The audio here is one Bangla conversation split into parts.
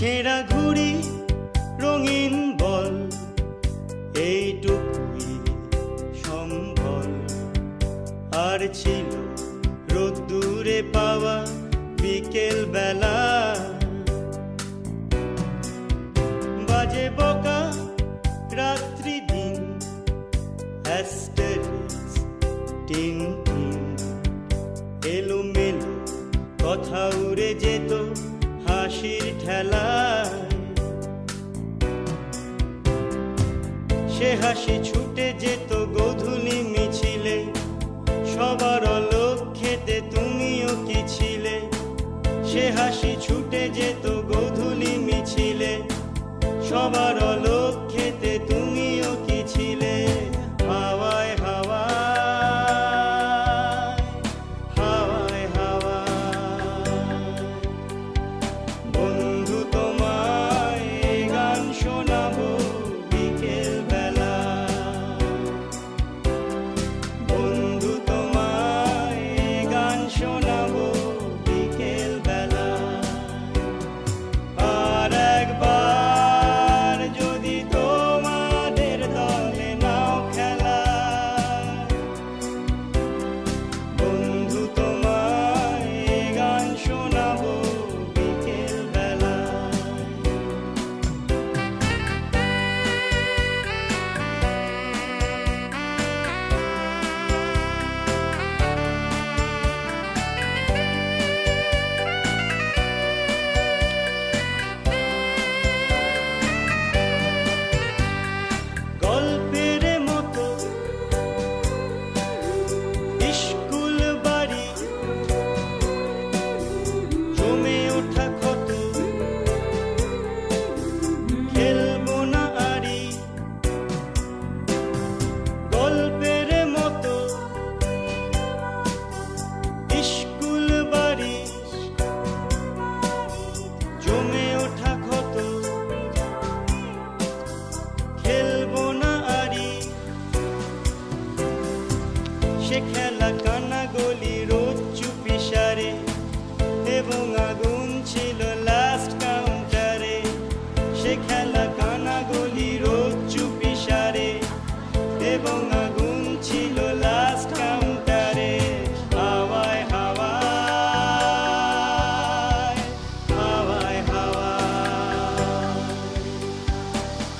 ছেঁড়া ঘুড়ি রঙিন বল এইটুকুই সম্বল। আর ছিল রোদ্দুরে পাওয়া বিকেল বেলা, বাজে বকা রাত্রি দিন, অ্যাস্টেরিক্স টিন টিন। এলোমেলো কথা উড়ে যেত হাসির ঠেলায়, সে হাসি ছুটে যেত গোধূলি মিছিলে। সবার লক্ষ্যেতে তুমিও কি ছিলে, সে হাসি ছুটে যেত গোধূলি মিছিলে। সবার লক্ষ্যেতে তুমিও কি ছিলে। হাওয়ায় হাওয়ায় হাওয়ায় হাওয়ায় বন্ধু তোমায় গান শোনাবো বিকেল বেলা। বন্ধু তোমায় গান শোনাবো বিকেল বেলা। আর একবার যদি তোমাদের দলে নাও খেলা, বন্ধু তোমায় গান শোনাবো বিকেল বেলা। গল্পের মতো স্কুল বাড়ি জমে ওঠা ক্ষত, খেলবো না আরি। গল্পের মতো স্কুল বাড়ি জমে ওঠা ক্ষত, খেলবো না আরি। সে খেলা কানা গলি রোজ চুপি সারে, এবং আগুন ছিল লাস্ট কাউন্টারে। সে খেলা কানা গলি রোজ চুপি সারে, এবং আগুন ছিল লাস্ট কাউন্টারে। হাওয়ায় হাওয়ায় হাওয়ায় হাওয়ায়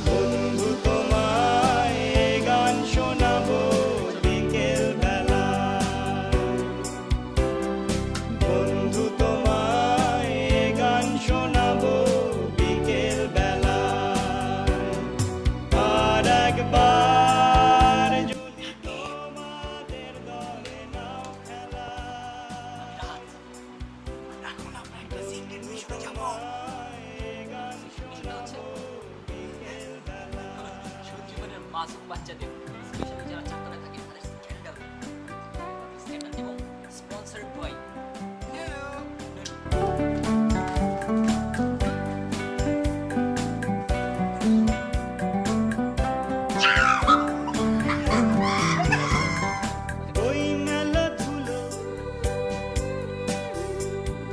বন্ধু তোমায় গান শোনাবো বিকেল বেলা। বন্ধু তোমায় গান শোনাবো বিকেল বেলা। আর একবার যদি তোমাদের দলে নাও খেলা, এখন আমরা একটা সিক্রেট মিশনে যাবো। গান শোনাবো বিকেল বেলা। জীবনের মাসুম বাচ্চাদের স্পেশালি যারা চাকরা থাকে তাদের স্ক্যান্ডাল এবং স্পন্সর্ড বাই ওই মেলা ধুলো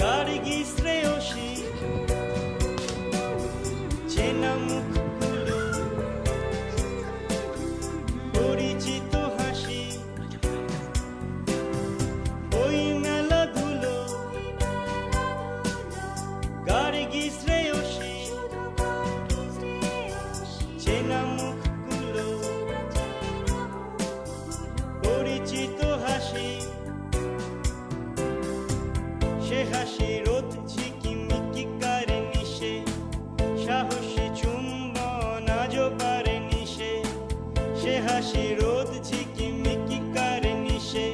গার্গী শ্রেয়সী, চেনা মুখগুলো পরিচিত হাসি। ওই মেলা ধুলো গার্গী শ্রেয়সী, চেনা মুখগুলো পরিচিত হাসি। সে হাসি রোদ ঝিকিমিকি কারেনি, সে সাহসী চুম্বন আজও পারেনি সে। সে হাসি রোদ ঝিকিমিকি কারেনি, সে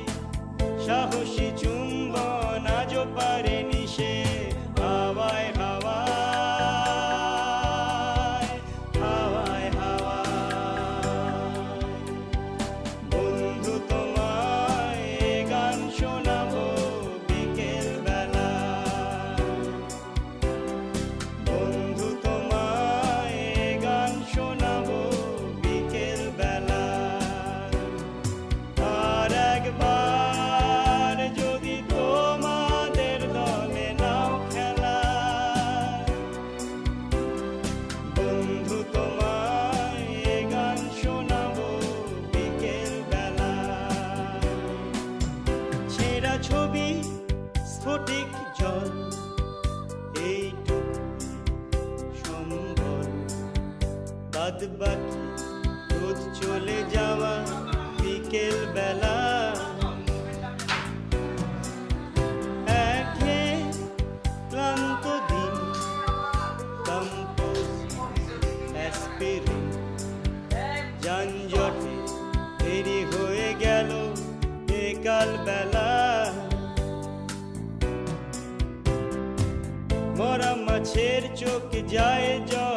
সাহসী চুম্বন আজও পারেনি সে। হাওয়ায় হাওয়ায় হাওয়ায় হাওয়ায় বন্ধু তোমায় গান শোনাবো বিকেল বেলা। বন্ধু তোমায় গান শোনাবো বিকেল বেলা। আর একবার যদি বাদ বাকি রোদ চলে যাওয়া বিকেল বেলা একঘেয়ে ক্লান্ত দিন কম্পোজ অ্যাসপিরিন যানজটে দেরি হয়ে গেল বিকাল বেলা মরা মাছের চোখ যায় জল